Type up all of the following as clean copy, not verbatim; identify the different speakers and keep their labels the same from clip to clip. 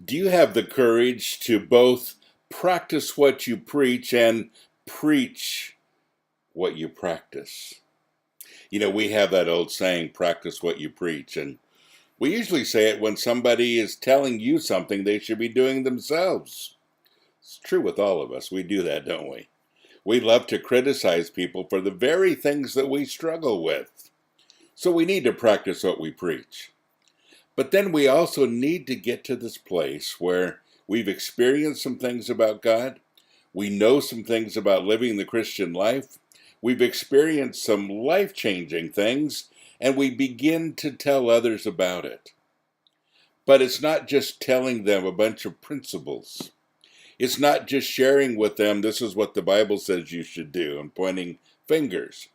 Speaker 1: Do you have the courage to both practice what you preach and preach what you practice? We have that old saying, practice what you preach. And we usually say it when somebody is telling you something they should be doing themselves. It's true with all of us. We do that, don't we? We love to criticize people for the very things that we struggle with. So we need to practice what we preach. But then we also need to get to this place where we've experienced some things about God. We know some things about living the Christian life. We've experienced some life-changing things, and we begin to tell others about it. But it's not just telling them a bunch of principles. It's not just sharing with them, this is what the Bible says you should do, and pointing fingers.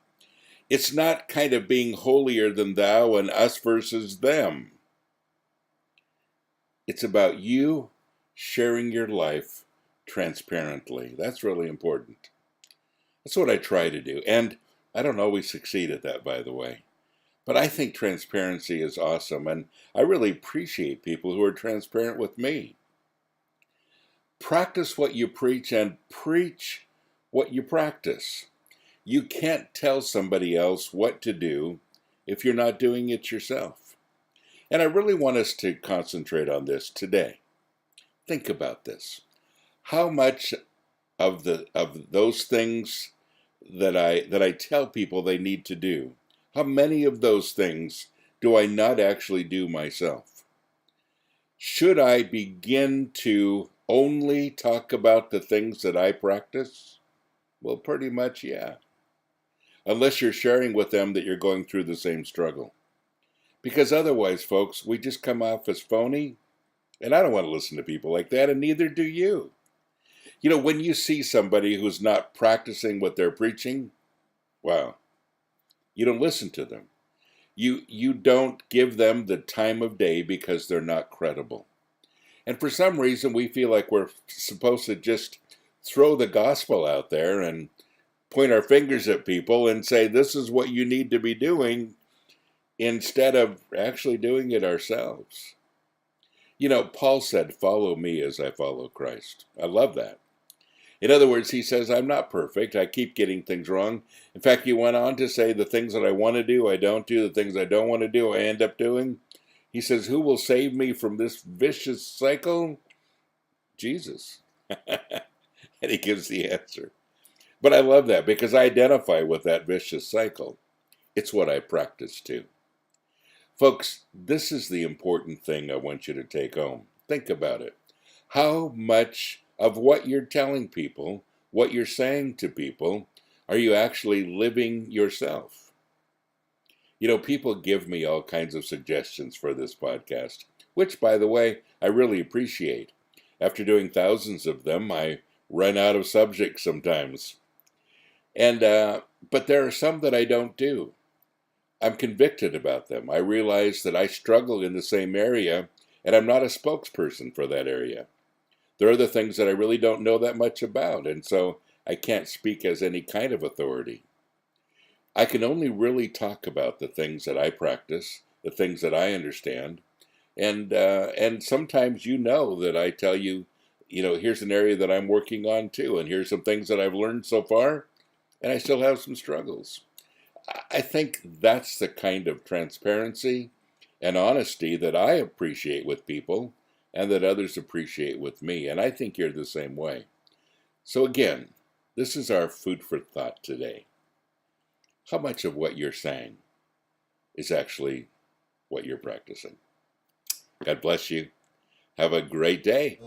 Speaker 1: It's not kind of being holier than thou and us versus them. It's about you sharing your life transparently. That's really important. That's what I try to do. And I don't always succeed at that, by the way. But I think transparency is awesome. And I really appreciate people who are transparent with me. Practice what you preach and preach what you practice. You can't tell somebody else what to do if you're not doing it yourself. And I really want us to concentrate on this today. Think about this. How much of those things that I tell people they need to do, how many of those things do I not actually do myself? Should I begin to only talk about the things that I practice? Well, pretty much, yeah. Unless you're sharing with them that you're going through the same struggle. Because otherwise, folks, we just come off as phony, and I don't want to listen to people like that, and neither do you. When you see somebody who's not practicing what they're preaching, wow, you don't listen to them. You don't give them the time of day because they're not credible. And for some reason, we feel like we're supposed to just throw the gospel out there and point our fingers at people and say, this is what you need to be doing, instead of actually doing it ourselves. Paul said, follow me as I follow Christ. I love that. In other words, he says, I'm not perfect. I keep getting things wrong. In fact, he went on to say, the things that I want to do, I don't do. The things I don't want to do, I end up doing. He says, who will save me from this vicious cycle? Jesus. And he gives the answer. But I love that because I identify with that vicious cycle. It's what I practice too. Folks, this is the important thing I want you to take home. Think about it. How much of what you're telling people, what you're saying to people, are you actually living yourself? People give me all kinds of suggestions for this podcast, which, by the way, I really appreciate. After doing thousands of them, I run out of subjects sometimes. But there are some that I don't do. I'm convicted about them. I realize that I struggle in the same area, and I'm not a spokesperson for that area. There are the things that I really don't know that much about, and so I can't speak as any kind of authority. I can only really talk about the things that I practice, the things that I understand, and sometimes that I tell you, here's an area that I'm working on too, and here's some things that I've learned so far, and I still have some struggles. I think that's the kind of transparency and honesty that I appreciate with people and that others appreciate with me. And I think you're the same way. So again, this is our food for thought today. How much of what you're saying is actually what you're practicing? God bless you. Have a great day.